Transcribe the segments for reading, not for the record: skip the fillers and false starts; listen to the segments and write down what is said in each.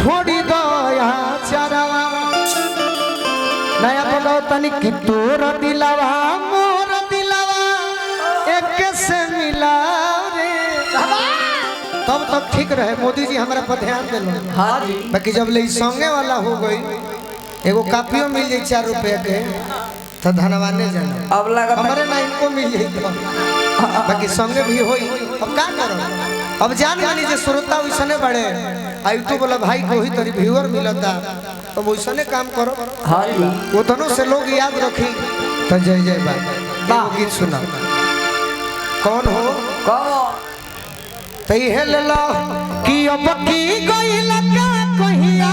छोड़ी दया चरवा नया बोलो तनी कि तोर दिलवा मोर दिलवा एक से मिला रे तब तक ठीक रहे। मोदी जी हमारा पर ध्यान दिलो। हाँ जी। बाकी जब ले संगे वाला हो गई एगो कापियो मिल जाए 4 रुपया के तो धनवाने जाना अब लगा हमारे ना इनको मिल जाए तो बाकी संगे भी होई। अब क्या करो अब जान मानी जे श्रोता वैसने बड़े यूट्यूब वाला भाई को ही तरी व्यूअर मिलता तो वैसने काम करो। हाँ जी। वो दोनों से लोग याद रखी तो जय जय बाबा गीत सुना कौन हो कौन तो ये ले लो कि अब की गई लगा कहिया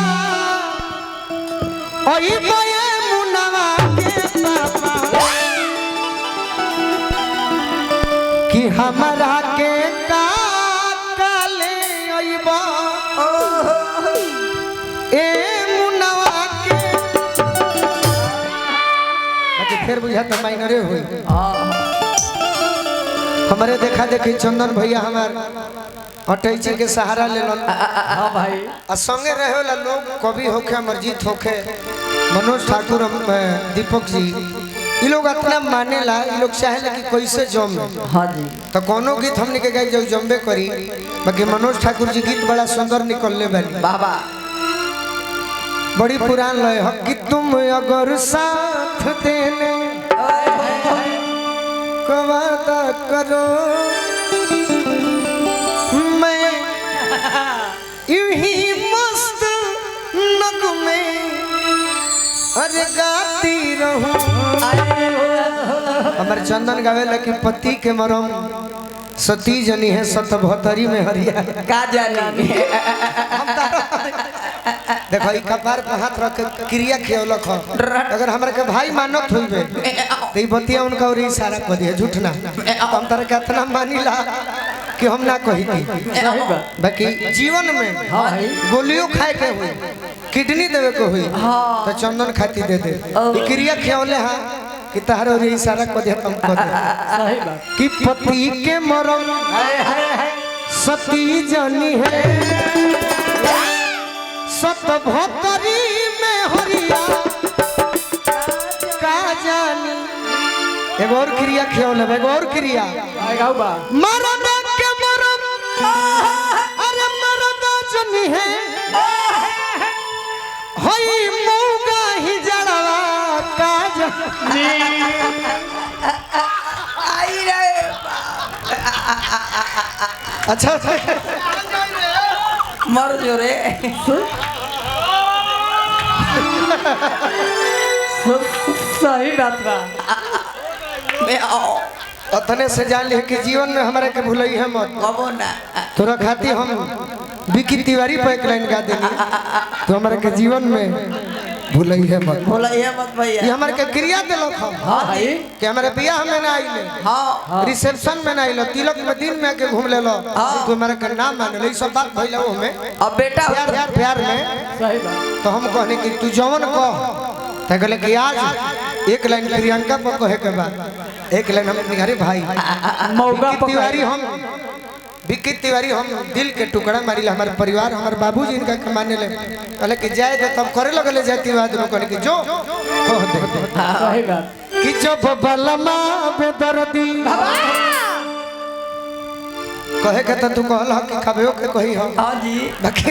ओई बोए मुनवा के पापा कि हमरा के काले ओइबा ए मुनवा के बाकी फिर बुझा तो माइनरे हुई। हमारे देखा देखी चंदन भैया हमार अटैची के सहारा ले लो। हाँ भाई आ संगे रहे वाला लोग कवि होखे अमरजीत होखे मनोज ठाकुर दीपक जी ये लोग इतना मानेला ये लोग चाहेला कि कैसे जम। हाँ जी। तो कोनो गीत हमने के गाई जो जम्बे करी बाकी मनोज ठाकुर जी गीत बड़ा सुंदर निकलने बनी बाबा बड़ी पुरान लय है कि तुम अगर साथ देने को वादा करो मैं यूं ही मस्त नगमे अरे गाती रहूं। हमारे चंदन गावेला कि पति के मरम सती जनी है सतभतरी में हरिया का जानी देखो ई कपार पे हाथ रख के क्रिया खेलक अगर हमरा के भाई मानत होइबे तो ई बतिया उनका और इशारा कर दिया झूठ ना हम तारे के इतना मानिला कि हम ना कही थी बाकी जीवन में गोलियों खाए के हुई किडनी देवे को हुई तो चंदन खाती दे दे ई क्रिया खेले हां कि तहरो रे इशारा कर दिया तुम कर दे सही बात कि पति के मरम सती जनी है सतभतरी में हरिया का जानी। एगो और क्रिया खेल एगो और क्रिया मरद के मरद अरे मरद जनी है होई मौगा ही जड़वा का जानी। आई रे अच्छा मर जो रे सही बात बा अतने से जान लिया कि जीवन में हमारे के भूलई है मत कबो ना तोरा खाती हम विकी तिवारी पे एक लाइन गा देनी तो हमारे के जीवन में भूलई है मत भैया ये हमारे के क्रिया दिलक हम हाँ भाई कि हमारे बियाह में ना आइले हाँ रिसेप्शन में ना आइलो तिलक में दिन में आके घूम ले लो तो हमारे का नाम मान ले सब बात भइला वो में अब बेटा प्यार में सही बात तो हम कहने कि तू जवन कह त कहले कि आज एक लाइन प्रियंका पर कहे के बाद एक लाइन हम निहारे भाई मौका तिवारी हम विकी तिवारी हम दिल के टुकड़ा मारिला हमारे परिवार हमारे बाबूजी इनका के माने ले कहले कि जाए दे तब करे लगले जाति बाद में कहले कि जो कह दे सही बात कि जब बलमा बेदर्दी कहे के तू कहल कि खबेओ के कही हम हां जी बाकी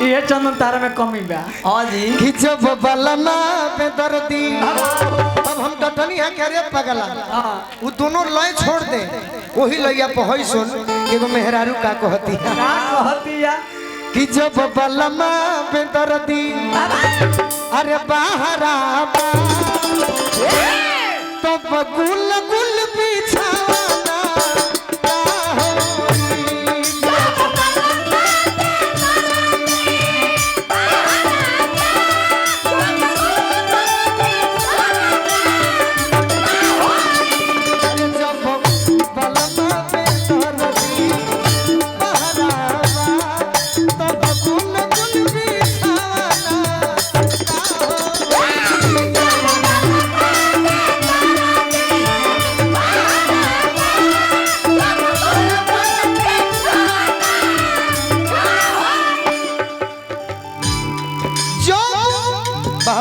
ये चंदन तारा में कमी बा हां जी कि जब बलमा बेदर्दी अब हम डटनी है के रे पगला वो दोनों लय छोड़ दे वही लइया पे होई सुन एगो मेहरारू का कहती है कि जब बलमा बेदर्दी अरे बाहरा तो गुल गुल बिछाना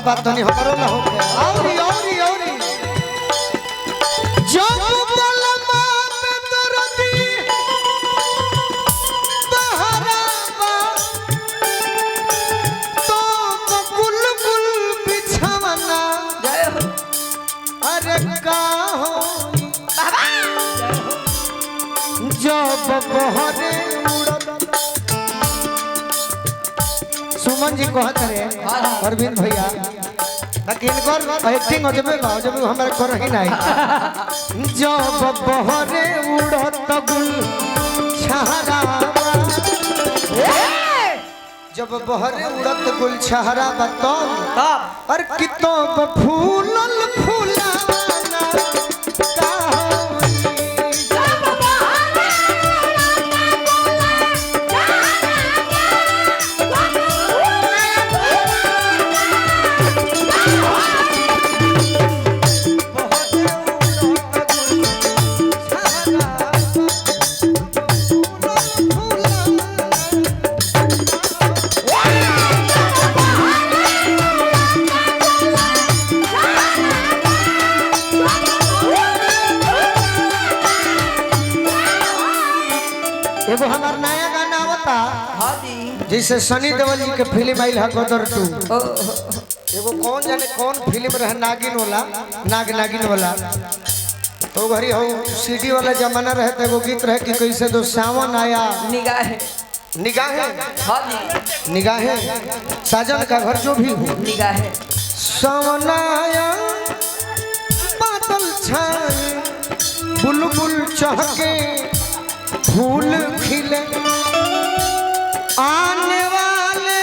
बात तो नहीं हमरो ना हो गया औरी जब बलमा में दर्दी बहरावा तो गुल गुल बिछवना अरे का हो जब बहरे उड़त सुमन जी कहत रहे अरविंद भैया लेकिन इनकर एक्टिंग हो जब हमारे कर ही नहीं जब बहरे उड़त गुल छहरावा जब बहरे उड़त गुल छहरावा तब और कितब फूलल फूलाना का एगो हमार नया गाना होता हाँ जी जैसे सनी देओल जी के फिल्म आइल है गदर 2 एगो कौन जाने कौन फिल्म रहे नागिन वाला तो घरी हो सीडी वाला जमाना रहे तो एगो गीत रहे कि कैसे दो सावन आया निगाहें हाँ जी निगाहें साजन का घर जो भी हो निगाहें सावन आया बादल छाए बुलबुल चहके फूल खिले आने वाले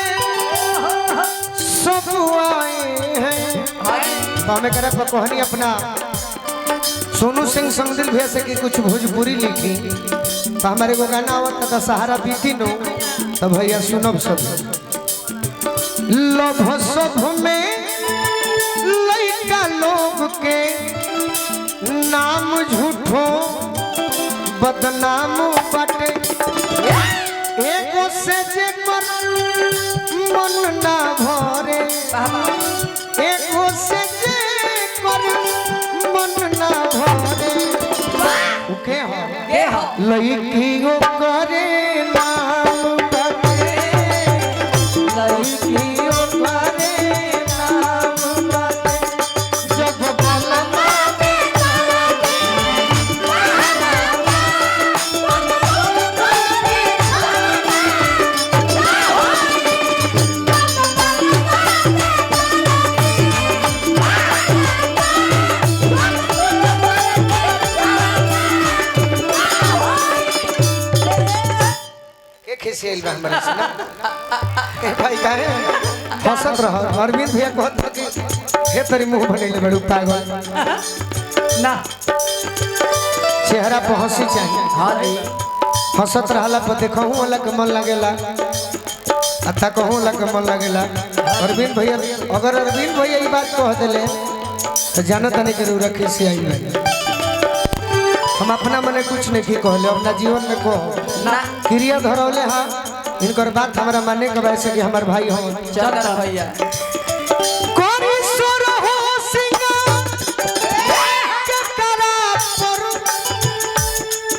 सब आए हैं तो हमें करे कहनी अपना सोनू सिंह संगदिल भैया से कि कुछ भोजपुरी लिखी तो हमारे को गाना आवत था सहारा बीती नो तो भैया सुनब सब लभ सब में लइका लोग के नाम झूठो बदनाम बाटे एगो से जे कर मन ना भरे एगो से जे कर मन ना भरे उके हो लइकियो करे नाम बाटे लइकियो करे नाम बाटे जब बलमा खेल में हमारे से ना भाई काहे हंसत रह अरविंद भैया कहत कि हे तेरी मुंह बनेले बड़ू पागल ना चेहरा पर हंसी चाहिए हाँ जी हंसत रहला पर देखहूं वाला के मन लागेला अच्छा कहूं वाला के मन लागेला अरविंद भैया अगर अरविंद भैया ये बात कह देले तो जानत नहीं के रखे से आई हम अपना मने कुछ नहीं की कहले अपना जीवन में कहो ना क्रिया धरौले हाँ इनकर बात हमारा माने के वैसे कि हमार भाई हो चल भैया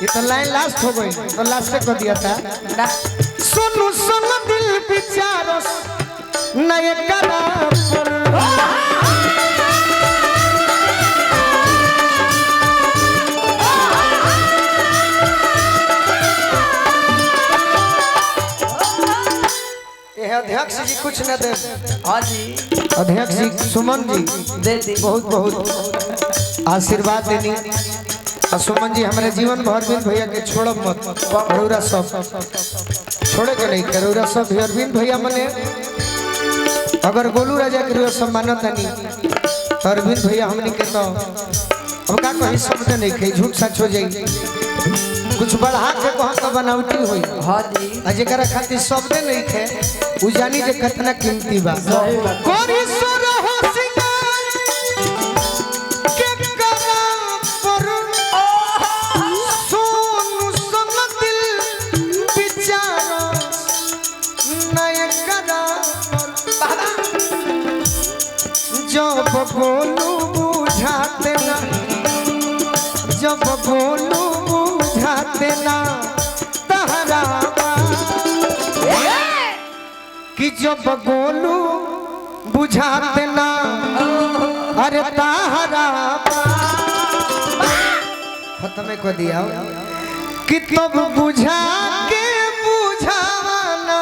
ये तो लाइन लास्ट हो गई तो लास्ट से कर दिया था ना सुनु सुन दिल विचारो नए करा पर अध्यक्ष जी कुछ न दे हाँ जी अध्यक्ष जी सुमन जी दे दी बहुत बहुत आशीर्वाद देनी और सुमन जी हमारे जीवन भर अरविंद भैया के छोड़ब मत अरोरा सब छोड़े के नहीं कर अरोरा सब भी अरविंद भैया मने अगर गोलू राजा के सम्मानत नहीं तो अरविंद भैया हमने के तो अब का कहीं शब्द नहीं कही झूठ सच हो जाई कुछ बढ़ा के कहा तो बनावटी हुई हाँ जी अजकरा खातिर शब्द नहीं थे उ जानी जे कितना कीमती बा सही बात कोरी सुर हो सिंगार के करा पर सोनू संग दिल विचारो नय करा जब गोलू बुझाते ना, जब गोलू बुझाते ना तहरा कि जब गोलू बुझाते ना अरे तहरा खत्म को दिया कि तब बुझा के बुझाना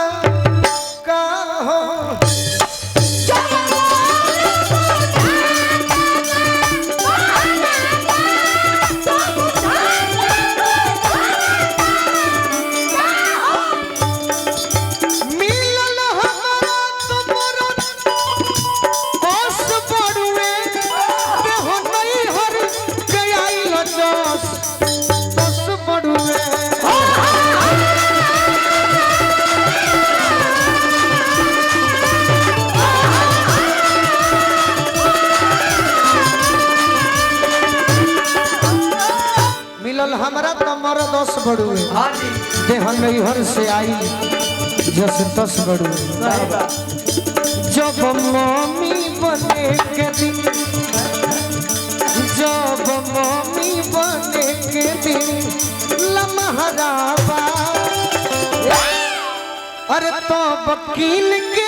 कहो हमरा तो मर 10 बड़ुए हाँ जी देह नैहर से आई जस 10 बड़ुए जब मम्मी बने के दिन, जब मम्मी बने के दिन लम्हरावा अरे तो वकील के